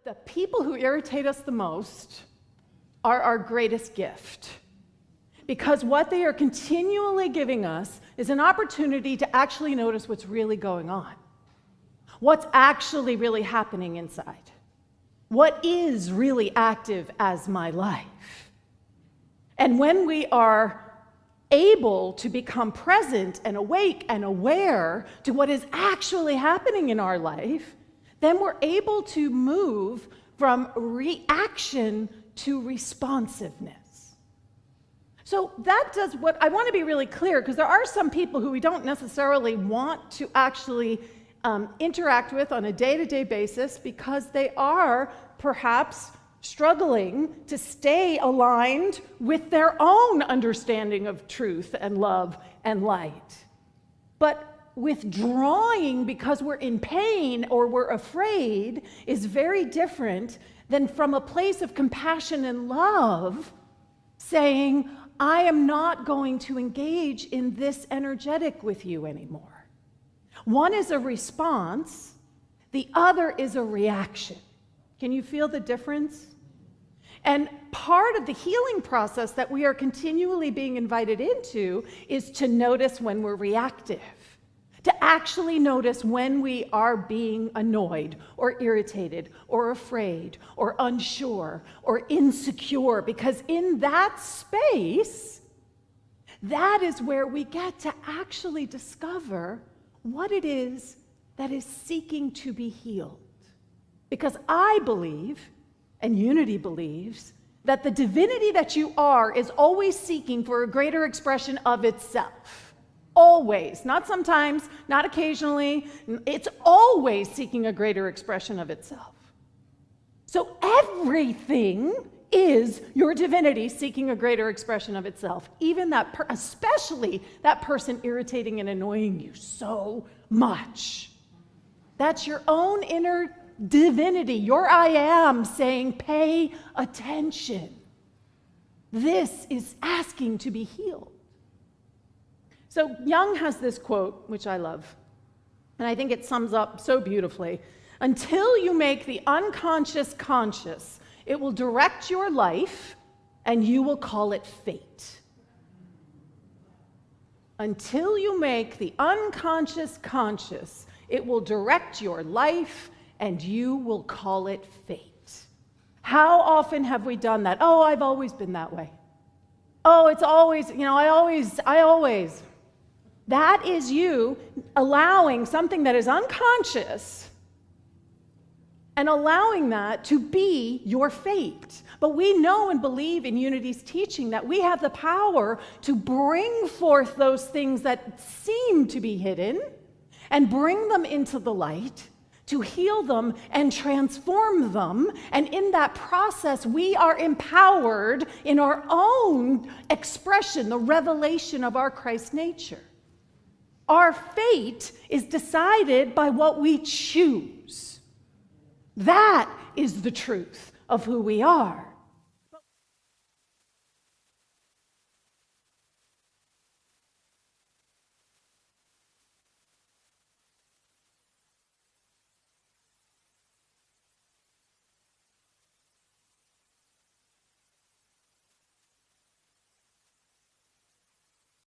the people who irritate us the most are our greatest gift. Because what they are continually giving us is an opportunity to actually notice what's really going on. What's actually really happening inside. What is really active as my life. And when we are able to become present and awake and aware to what is actually happening in our life, then we're able to move from reaction to responsiveness. So that does what I want to be really clear, because there are some people who we don't necessarily want to actually interact with on a day-to-day basis because they are perhaps struggling to stay aligned with their own understanding of truth and love and light. But withdrawing because we're in pain or we're afraid is very different than from a place of compassion and love saying, I am not going to engage in this energetic with you anymore. One is a response, the other is a reaction. Can you feel the difference? And part of the healing process that we are continually being invited into is to notice when we're reactive, to actually notice when we are being annoyed or irritated or afraid or unsure or insecure, because in that space, that is where we get to actually discover what it is that is seeking to be healed. Because I believe, and Unity believes, that the divinity that you are is always seeking for a greater expression of itself. Always. Not sometimes, not occasionally. It's always seeking a greater expression of itself. So everything is your divinity seeking a greater expression of itself. Even that, especially that person irritating and annoying you so much. That's your own inner divinity, your I am saying, pay attention. This is asking to be healed. So Jung has this quote, which I love, and I think it sums up so beautifully. Until you make the unconscious conscious, it will direct your life, and you will call it fate. Until you make the unconscious conscious, it will direct your life, and you will call it fate. How often have we done that? Oh, I've always been that way. Oh, it's always, I always. That is you allowing something that is unconscious and allowing that to be your fate. But we know and believe in Unity's teaching that we have the power to bring forth those things that seem to be hidden and bring them into the light, to heal them and transform them. And in that process, we are empowered in our own expression, the revelation of our Christ nature. Our fate is decided by what we choose. That is the truth of who we are.